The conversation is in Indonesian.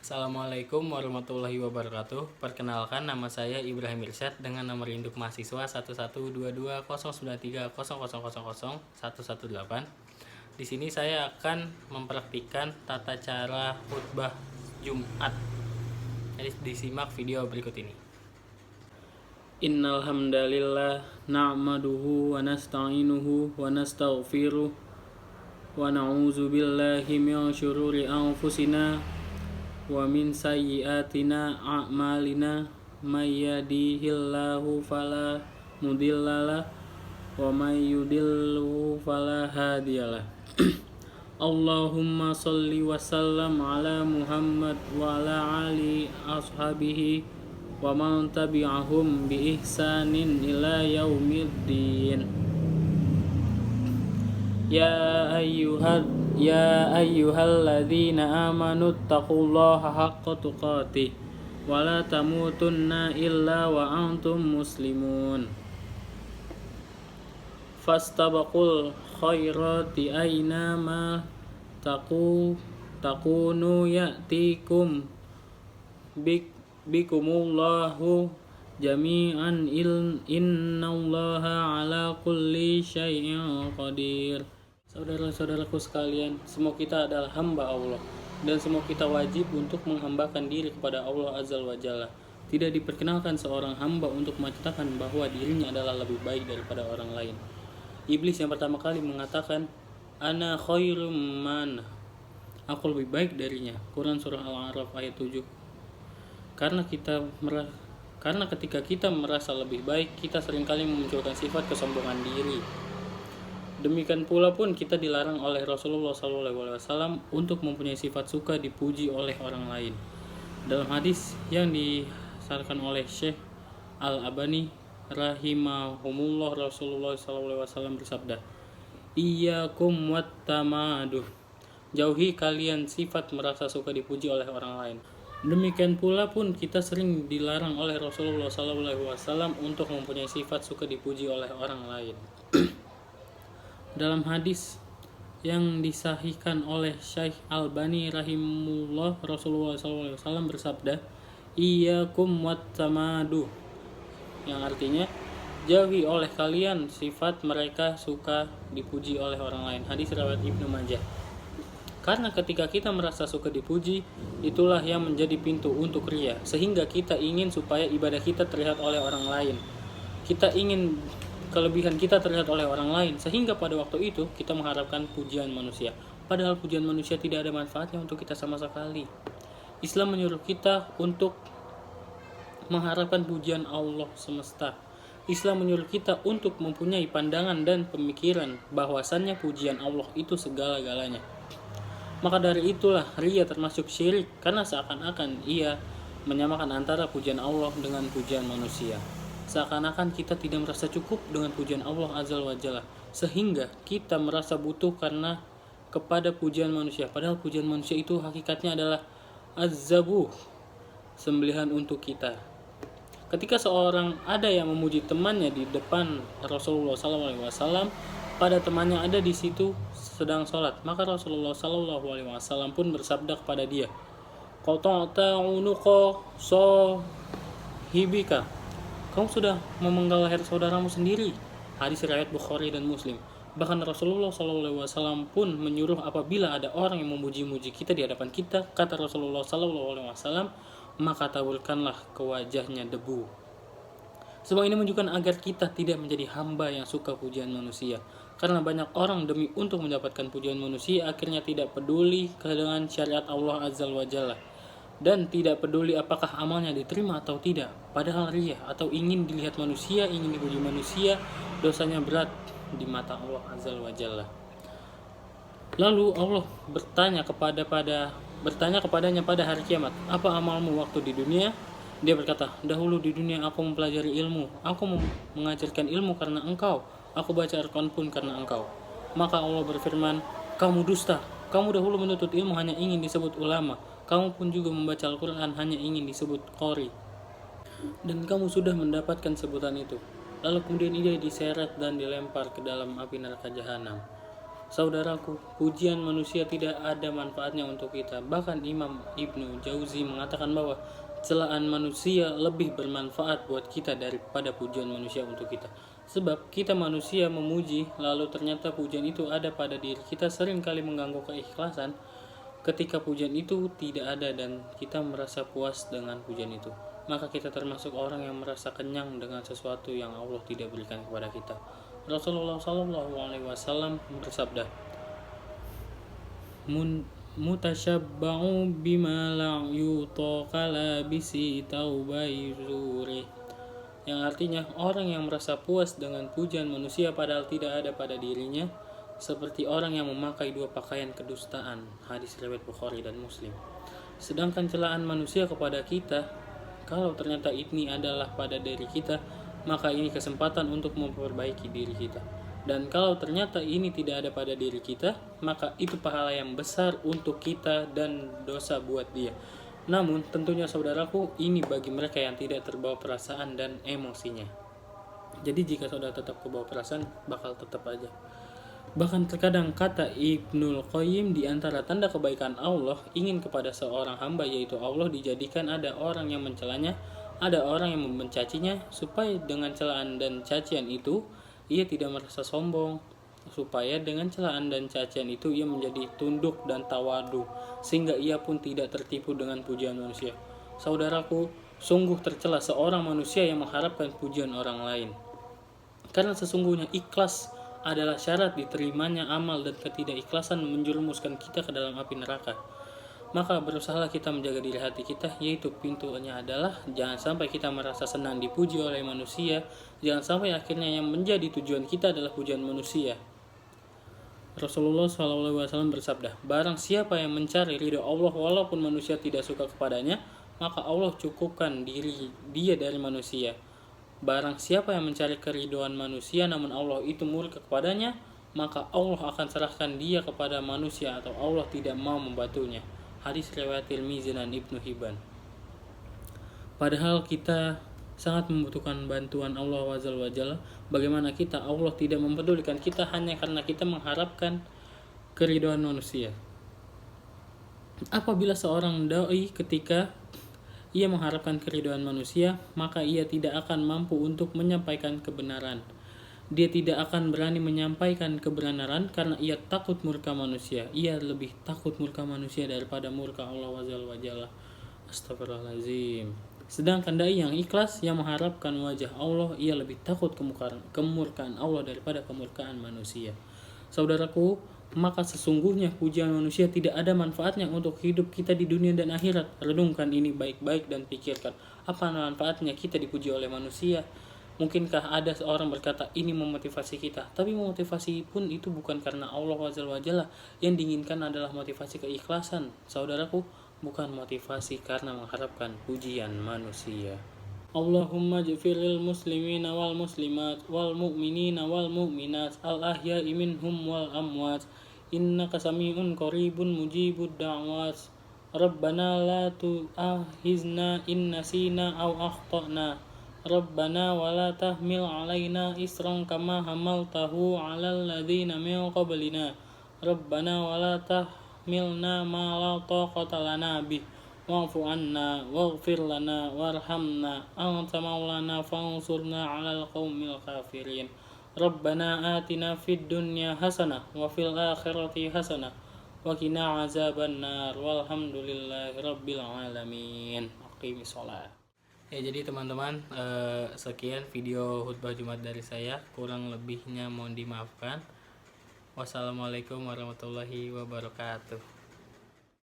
Assalamualaikum warahmatullahi wabarakatuh. Perkenalkan, nama saya Ibrahim Irsyad dengan nomor induk mahasiswa 11220900000118. Di sini saya akan mempraktikkan tata cara khutbah Jumat. Jadi disimak video berikut ini. Innal hamdalillah na'maduhu wa nasta'inuhu wa nastaghfiruh wa na'udzu billahi min syururi anfusina wa min sayyiatina a'malina may yahdihillahu fala mudhillalah wa may yudlilhu fala hadiyalah. Allahumma shalli wa sallam ala Muhammad wa ala ali ashabihi wa man tabi'ahum bi ihsanin ila yaumiddin. Ya ayyuhalladzina amanu taqullaha haqqa tuqatih wa la tamutunna illa wa antum muslimun. Fastabaqul khairati aina ma takunu ya'tikum bikumullahu jami'an innallaha ala kulli syai'in qadir. Saudara-saudaraku sekalian, semua kita adalah hamba Allah dan semua kita wajib untuk menghambakan diri kepada Allah Azza wa Jalla. Tidak diperkenalkan seorang hamba untuk menyatakan bahwa dirinya adalah lebih baik daripada orang lain. Iblis yang pertama kali mengatakan, "Ana khairum man." Aku lebih baik darinya. Quran surah Al-A'raf ayat 7. Karena ketika kita merasa lebih baik, kita seringkali memunculkan sifat kesombongan diri. Demikian pula pun kita dilarang oleh Rasulullah SAW untuk mempunyai sifat suka dipuji oleh orang lain. Dalam hadis yang disarkan oleh Syekh Al-Albani rahimahumullah, Rasulullah SAW bersabda, "Iyyakum wattamaduh." Jauhi kalian sifat merasa suka dipuji oleh orang lain. Demikian pula pun kita sering dilarang oleh Rasulullah SAW untuk mempunyai sifat suka dipuji oleh orang lain. Dalam hadis yang disahihkan oleh Syekh Al-Albani rahimahullah, Rasulullah SAW bersabda, "Iyyakum wattamadu," yang artinya jauhi oleh kalian sifat mereka suka dipuji oleh orang lain. Hadis riwayat Ibnu Majah. Karena ketika kita merasa suka dipuji, itulah yang menjadi pintu untuk riya, sehingga kita ingin supaya ibadah kita terlihat oleh orang lain. Kita ingin kelebihan kita terlihat oleh orang lain, sehingga pada waktu itu kita mengharapkan pujian manusia. Padahal pujian manusia tidak ada manfaatnya untuk kita sama sekali. Islam menyuruh kita untuk mengharapkan pujian Allah semesta. Islam menyuruh kita untuk mempunyai pandangan dan pemikiran bahwasannya pujian Allah itu segala-galanya. Maka dari itulah riya termasuk syirik, karena seakan-akan ia menyamakan antara pujian Allah dengan pujian manusia. Seakan-akan kita tidak merasa cukup dengan pujian Allah Azza wa Jalla, sehingga kita merasa butuh karena kepada pujian manusia. Padahal pujian manusia itu hakikatnya adalah azzabuh, sembelihan untuk kita. Ketika seorang ada yang memuji temannya di depan Rasulullah SAW, pada temannya ada di situ sedang sholat, maka Rasulullah SAW pun bersabda kepada dia, "Qata'ta unuqa sahibika." Kamu sudah memenggal leher saudaramu sendiri. Hadis riwayat Bukhari dan Muslim. Bahkan Rasulullah SAW pun menyuruh apabila ada orang yang memuji-muji kita di hadapan kita, kata Rasulullah SAW, maka taburkanlah ke wajahnya debu. Semua ini menunjukkan agar kita tidak menjadi hamba yang suka pujian manusia. Karena banyak orang demi untuk mendapatkan pujian manusia akhirnya tidak peduli dengan syariat Allah Azza wa Jalla, dan tidak peduli apakah amalnya diterima atau tidak. Padahal riya atau ingin dilihat manusia, ingin dipuji manusia, dosanya berat di mata Allah Azza wa Jalla. Lalu Allah bertanya kepadanya pada hari kiamat, "Apa amalmu waktu di dunia?" Dia berkata, "Dahulu di dunia aku mempelajari ilmu, aku mengajarkan ilmu karena engkau, aku baca Al-Quran pun karena engkau." Maka Allah berfirman, "Kamu dusta, kamu dahulu menuntut ilmu hanya ingin disebut ulama, kamu pun juga membaca Al-Quran hanya ingin disebut qori, dan kamu sudah mendapatkan sebutan itu." Lalu kemudian ia diseret dan dilempar ke dalam api neraka jahanam. Saudaraku, pujian manusia tidak ada manfaatnya untuk kita. Bahkan Imam Ibnu Jauzi mengatakan bahwa celaan manusia lebih bermanfaat buat kita daripada pujian manusia untuk kita. Sebab kita manusia memuji, lalu ternyata pujian itu ada pada diri kita, seringkali mengganggu keikhlasan ketika pujian itu tidak ada dan kita merasa puas dengan pujian itu. Maka kita termasuk orang yang merasa kenyang dengan sesuatu yang Allah tidak berikan kepada kita. Rasulullah SAW bersabda, mutasyabba'u bima la yutaka labisi taubai zuri, yang artinya orang yang merasa puas dengan pujian manusia padahal tidak ada pada dirinya, seperti orang yang memakai dua pakaian kedustaan. Hadis riwayat Bukhari dan Muslim. Sedangkan celaan manusia kepada kita, kalau ternyata ini adalah pada diri kita, maka ini kesempatan untuk memperbaiki diri kita. Dan kalau ternyata ini tidak ada pada diri kita, maka itu pahala yang besar untuk kita dan dosa buat dia. Namun tentunya saudaraku, ini bagi mereka yang tidak terbawa perasaan dan emosinya. Jadi jika saudara tetap kebawa perasaan, bakal tetap aja. Bahkan terkadang kata Ibnul Qayyim, di antara tanda kebaikan Allah ingin kepada seorang hamba, yaitu Allah dijadikan ada orang yang mencelanya, ada orang yang mencacinya, supaya dengan celaan dan cacian itu ia tidak merasa sombong, supaya dengan celaan dan cacian itu ia menjadi tunduk dan tawadu, sehingga ia pun tidak tertipu dengan pujian manusia. Saudaraku, sungguh tercela seorang manusia yang mengharapkan pujian orang lain, karena sesungguhnya ikhlas adalah syarat diterimanya amal, dan ketidakikhlasan menjerumuskan kita ke dalam api neraka. Maka berusahalah kita menjaga diri hati kita, yaitu pintunya adalah jangan sampai kita merasa senang dipuji oleh manusia, jangan sampai akhirnya yang menjadi tujuan kita adalah pujian manusia. Rasulullah SAW bersabda, barang siapa yang mencari ridho Allah walaupun manusia tidak suka kepadanya, maka Allah cukupkan diri dia dari manusia. Barang siapa yang mencari keridhaan manusia namun Allah itu murka kepadanya, maka Allah akan serahkan dia kepada manusia atau Allah tidak mau membantunya. Hadis riwayat Tirmizi dan Ibnu Hibban. Padahal kita sangat membutuhkan bantuan Allah Azza wa Jalla. Bagaimana kita, Allah tidak mempedulikan kita hanya karena kita mengharapkan keridhaan manusia. Apabila seorang dai ketika ia mengharapkan keridhaan manusia, maka ia tidak akan mampu untuk menyampaikan kebenaran. Dia tidak akan berani menyampaikan kebenaran karena ia takut murka manusia. Ia lebih takut murka manusia daripada murka Allah Azza wa Jalla. Astagfirullahaladzim. Sedangkan dai yang ikhlas, yang mengharapkan wajah Allah, ia lebih takut kemurkaan Allah daripada kemurkaan manusia. Saudaraku, maka sesungguhnya pujian manusia tidak ada manfaatnya untuk hidup kita di dunia dan akhirat. Renungkan ini baik-baik dan pikirkan, apa manfaatnya kita dipuji oleh manusia? Mungkinkah ada seorang berkata ini memotivasi kita, tapi memotivasi pun itu bukan karena Allah Azza wa Jalla. Yang diinginkan adalah motivasi keikhlasan. Saudaraku, bukan motivasi karena mengharapkan pujian manusia. Allahumma jfiril muslimina wal muslimat wal mu'minina wal mu'minat al ahya'i minhum wal amwat innaka sami'un qaribun mujibud da'wat. Rabbana la tu'akhizna in nasina aw akhtana. Rabbana wa la tahmil alaina isran kama hamaltahu alal ladzina min qablina. Rabbana wa la tahmilna ma la taqata lana bih. Wa'fu anna waghfir lana warhamna anta maulana fansurna 'alal qaumil kafirin. Rabbana atina fid dunya hasanah wa fil akhirati hasanah wa qina azabannar walhamdulillahi rabbil alamin. Aqimis shalah. Ya, jadi teman-teman, sekian video khutbah Jumat dari saya. Kurang lebihnya mohon dimaafkan. Wassalamualaikum warahmatullahi wabarakatuh.